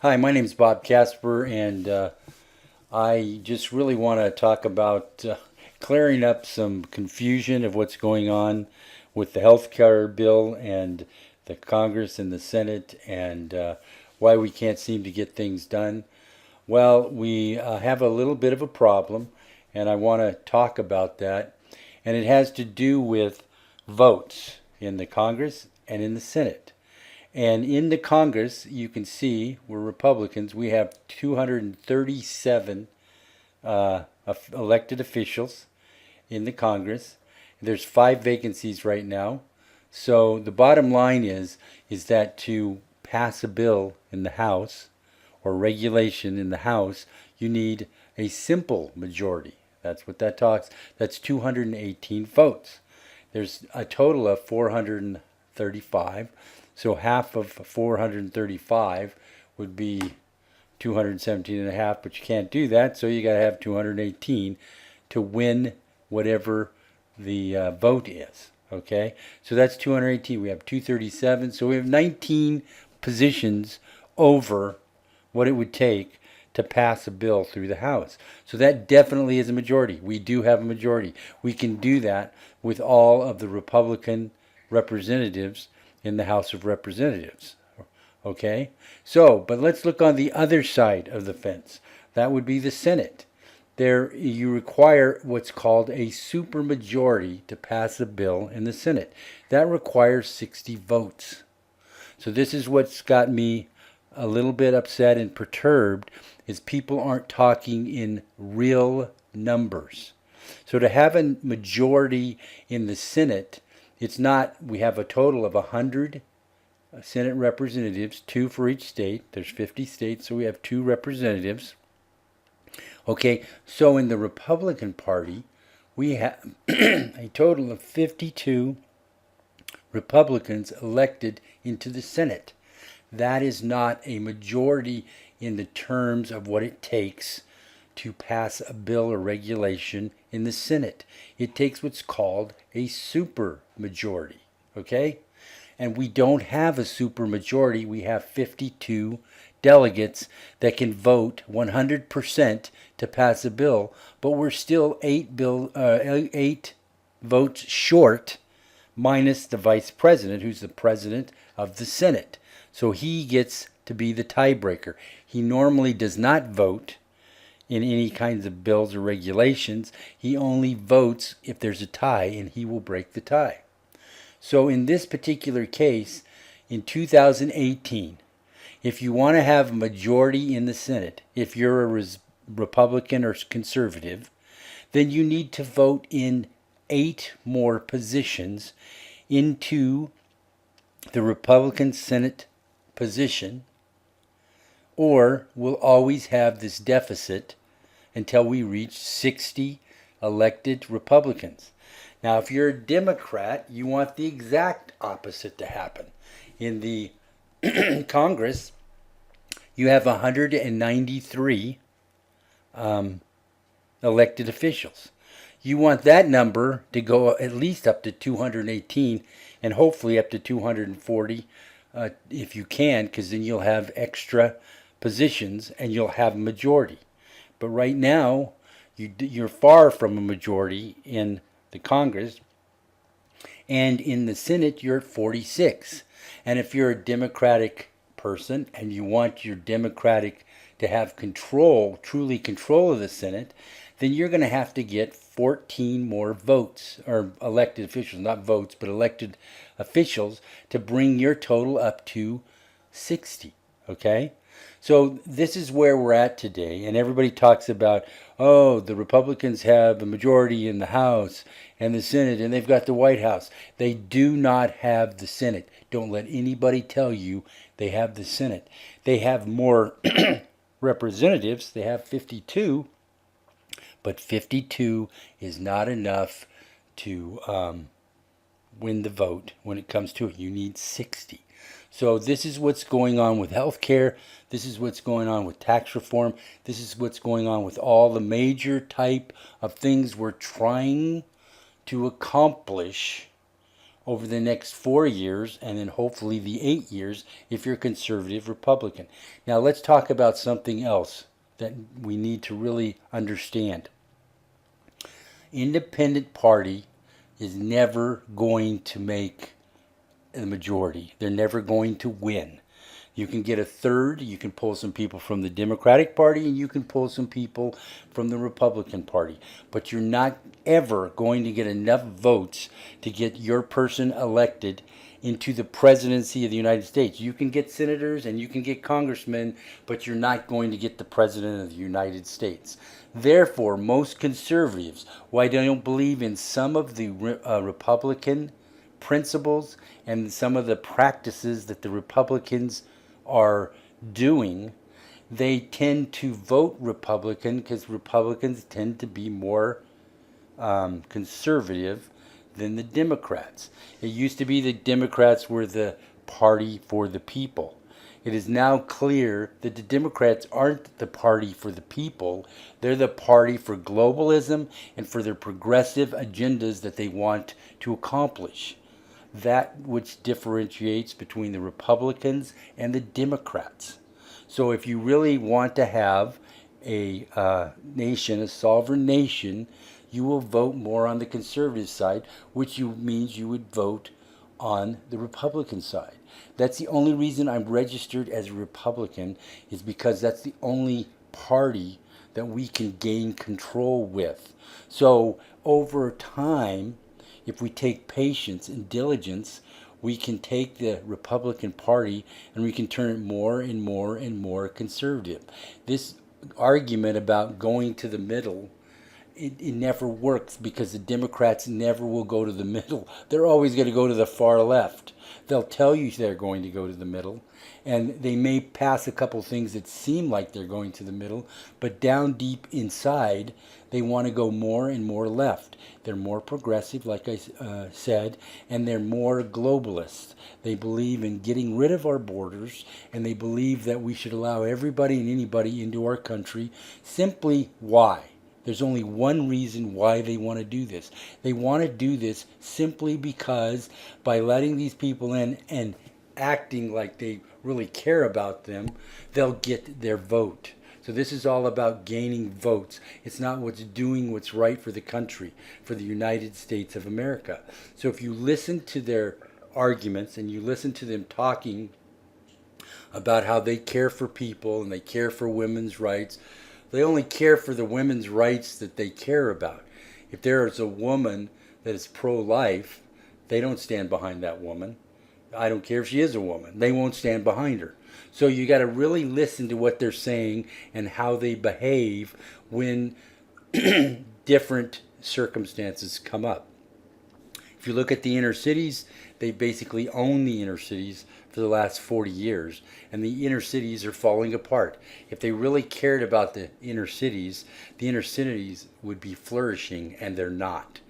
Hi, my name is Bob Casper, and I just really want to talk about clearing up some confusion of what's going on with the health care bill and the Congress and the Senate, and why we can't seem to get things done. Well, we have a little bit of a problem, and I want to talk about that. And it has to do with votes in the Congress and in the Senate. And in the Congress, you can see we're Republicans. We have 237 elected officials in the Congress. There's 5 vacancies right now. So the bottom line is that to pass a bill in the House or regulation in the House, you need a simple majority. That's what that talks. That's 218 votes. There's a total of 435. So half of 435 would be 217 and a half, but you can't do that. So you got to have 218 to win whatever the vote is. Okay, so that's 218. We have 237. So we have 19 positions over what it would take to pass a bill through the House. So that definitely is a majority. We do have a majority. We can do that with all of the Republican representatives in the House of Representatives. Okay? So, but let's look on the other side of the fence. That would be the Senate. There, you require what's called a supermajority to pass a bill in the Senate. That requires 60 votes. So this is what's got me a little bit upset and perturbed is people aren't talking in real numbers. So to have a majority in the Senate, it's not, we have a total of 100 Senate representatives, 2 for each state. There's 50 states, so we have 2 representatives. Okay, so in the Republican Party, we have a total of 52 Republicans elected into the Senate. That is not a majority in the terms of what it takes to pass a bill or regulation in the Senate. It takes what's called a supermajority, okay? And we don't have a supermajority. We have 52 delegates that can vote 100% to pass a bill, but we're still 8 votes short, minus the vice president, who's the president of the Senate. So he gets to be the tiebreaker. He normally does not vote in any kinds of bills or regulations. He only votes if there's a tie, and he will break the tie. So in this particular case, in 2018, if you want to have a majority in the Senate, if you're a Republican or conservative, then you need to vote in 8 more positions into the Republican Senate position, or we'll always have this deficit until we reach 60 elected Republicans. Now, if you're a Democrat, you want the exact opposite to happen. In the Congress, you have 193 elected officials. You want that number to go at least up to 218 and hopefully up to 240 if you can, because then you'll have extra positions and you'll have a majority. But right now, you're far from a majority in the Congress, and in the Senate, you're at 46. And if you're a Democratic person and you want your Democratic to have control, truly control of the Senate, then you're going to have to get 14 more votes, or elected officials, not votes, but elected officials, to bring your total up to 60. Okay? So this is where we're at today, and everybody talks about, oh, the Republicans have a majority in the House and the Senate, and they've got the White House. They do not have the Senate. Don't let anybody tell you they have the Senate. They have more representatives. They have 52, but 52 is not enough to win the vote when it comes to it. You need 60. So this is what's going on with health care. This is what's going on with tax reform. This is what's going on with all the major type of things we're trying to accomplish over the next 4 years, and then hopefully the 8 years if you're conservative Republican. Now let's talk about something else that we need to really understand. Independent party is never going to make the majority. They're never going to win. You can get a third, you can pull some people from the Democratic Party, and you can pull some people from the Republican Party. But you're not ever going to get enough votes to get your person elected into the presidency of the United States. You can get senators and you can get congressmen, but you're not going to get the president of the United States. Therefore, most conservatives, why they don't believe in some of the Republican principles and some of the practices that the Republicans are doing, they tend to vote Republican because Republicans tend to be more conservative than the Democrats. It used to be the Democrats were the party for the people. It is now clear that the Democrats aren't the party for the people. They're the party for globalism and for their progressive agendas that they want to accomplish. That which differentiates between the Republicans and the Democrats. So if you really want to have a nation, a sovereign nation, you will vote more on the conservative side, which means you would vote on the Republican side. That's the only reason I'm registered as a Republican, is because that's the only party that we can gain control with. So over time, if we take patience and diligence, we can take the Republican Party and we can turn it more and more and more conservative. This argument about going to the middle, it never works, because the Democrats never will go to the middle. They're always going to go to the far left. They'll tell you they're going to go to the middle, and they may pass a couple things that seem like they're going to the middle, but down deep inside, they want to go more and more left. They're more progressive, like I said, and they're more globalist. They believe in getting rid of our borders, and they believe that we should allow everybody and anybody into our country. Simply why? There's only one reason why they want to do this. They want to do this simply because by letting these people in and acting like they really care about them, they'll get their vote. So this is all about gaining votes. It's not doing what's right for the country, for the United States of America. So if you listen to their arguments and you listen to them talking about how they care for people and they care for women's rights, they only care for the women's rights that they care about. If there is a woman that is pro-life, they don't stand behind that woman. I don't care if she is a woman. They won't stand behind her. So you got to really listen to what they're saying and how they behave when different circumstances come up. If you look at the inner cities, they basically own the inner cities for the last 40 years, and the inner cities are falling apart. If they really cared about the inner cities would be flourishing, and they're not.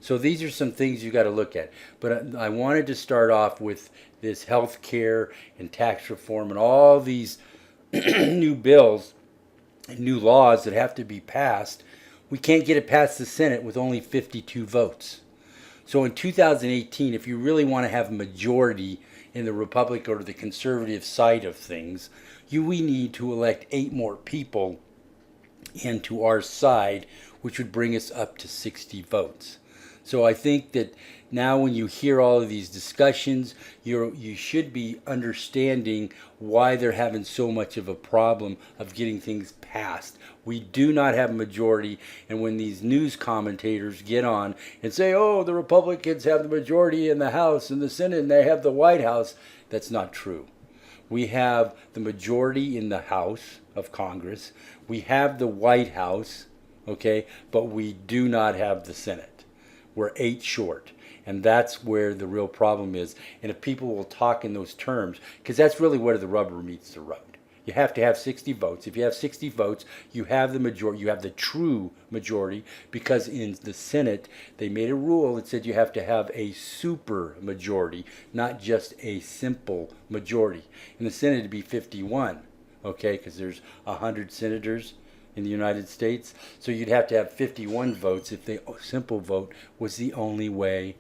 So these are some things you got to look at. But I wanted to start off with this health care and tax reform and all these new bills and new laws that have to be passed. We can't get it past the Senate with only 52 votes. So in 2018, if you really want to have a majority in the Republican or the conservative side of things, we need to elect 8 more people into our side, which would bring us up to 60 votes. So I think that now when you hear all of these discussions, you should be understanding why they're having so much of a problem of getting things passed. We do not have a majority, and when these news commentators get on and say, oh, the Republicans have the majority in the House and the Senate and they have the White House, that's not true. We have the majority in the House of Congress. We have the White House, okay, but we do not have the Senate. We're 8 short, and that's where the real problem is. And if people will talk in those terms, because that's really where the rubber meets the road. You have to have 60 votes. If you have 60 votes, you have the majority. You have the true majority, because in the Senate, they made a rule that said you have to have a super majority, not just a simple majority. In the Senate, it'd be 51, okay, because there's 100 senators in the United States. So you'd have to have 51 votes if the simple vote was the only way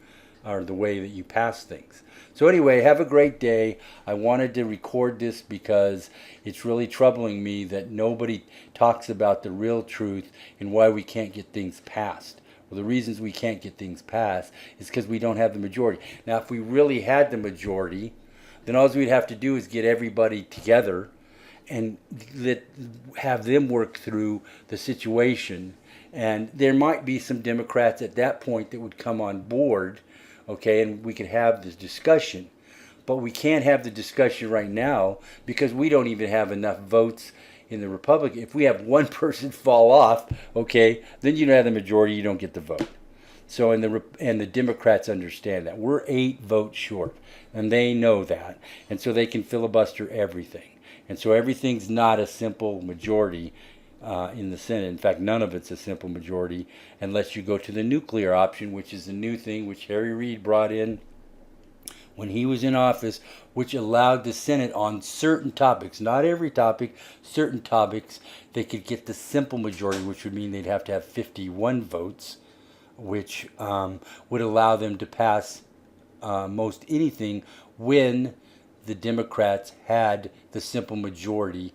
or the way that you pass things. So anyway, have a great day. I wanted to record this because it's really troubling me that nobody talks about the real truth and why we can't get things passed. Well, the reasons we can't get things passed is because we don't have the majority. Now, if we really had the majority, then all we'd have to do is get everybody together and have them work through the situation. And there might be some Democrats at that point that would come on board, okay, and we could have this discussion. But we can't have the discussion right now because we don't even have enough votes in the Republican. If we have one person fall off, okay, then you don't have the majority, you don't get the vote. So and the Democrats understand that. We're 8 votes short, and they know that. And so they can filibuster everything. And so everything's not a simple majority in the Senate. In fact, none of it's a simple majority unless you go to the nuclear option, which is a new thing which Harry Reid brought in when he was in office, which allowed the Senate on certain topics, not every topic, certain topics, they could get the simple majority, which would mean they'd have to have 51 votes, which would allow them to pass most anything when the Democrats had the simple majority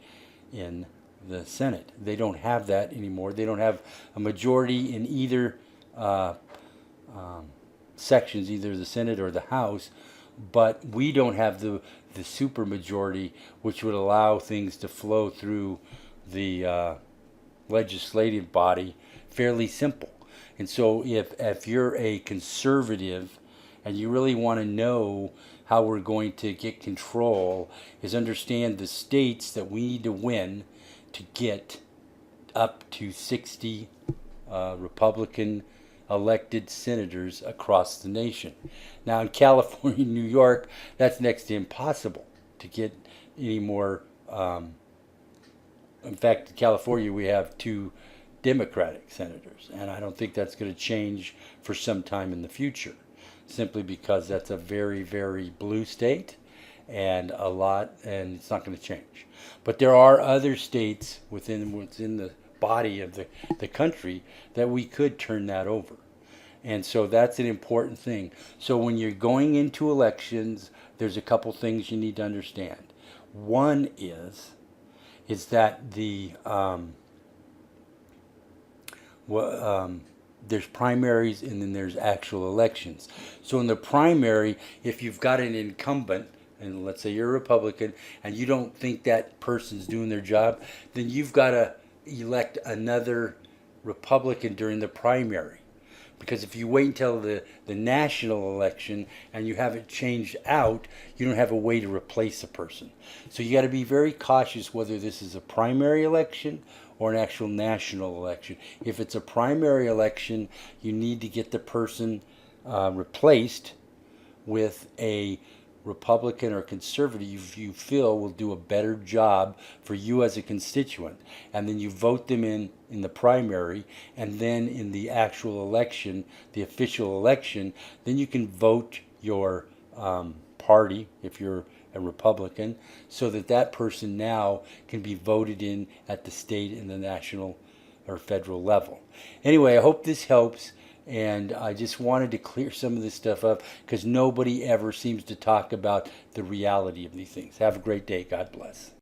in the Senate. They don't have that anymore. They don't have a majority in either sections, either the Senate or the House, but we don't have the super majority, which would allow things to flow through the legislative body fairly simple. And so if you're a conservative and you really want to know how we're going to get control, is understand the states that we need to win to get up to 60 Republican elected senators across the nation. Now in California, New York, that's next to impossible to get any more. In fact, in California, we have 2 Democratic senators, and I don't think that's going to change for some time in the future, simply because that's a very, very blue state and it's not going to change. But there are other states within the body of the country that we could turn that over. And so that's an important thing. So when you're going into elections, there's a couple things you need to understand. One is that there's primaries and then there's actual elections. So in the primary, if you've got an incumbent, and let's say you're a Republican, and you don't think that person's doing their job, then you've got to elect another Republican during the primary. Because if you wait until the national election and you have it changed out, you don't have a way to replace a person. So you got to be very cautious whether this is a primary election or an actual national election. If it's a primary election, you need to get the person replaced with a Republican or conservative you feel will do a better job for you as a constituent. And then you vote them in the primary, and then in the actual election, the official election, then you can vote your party, if you're a Republican, so that person now can be voted in at the state and the national or federal level. Anyway, I hope this helps. And I just wanted to clear some of this stuff up because nobody ever seems to talk about the reality of these things. Have a great day. God bless.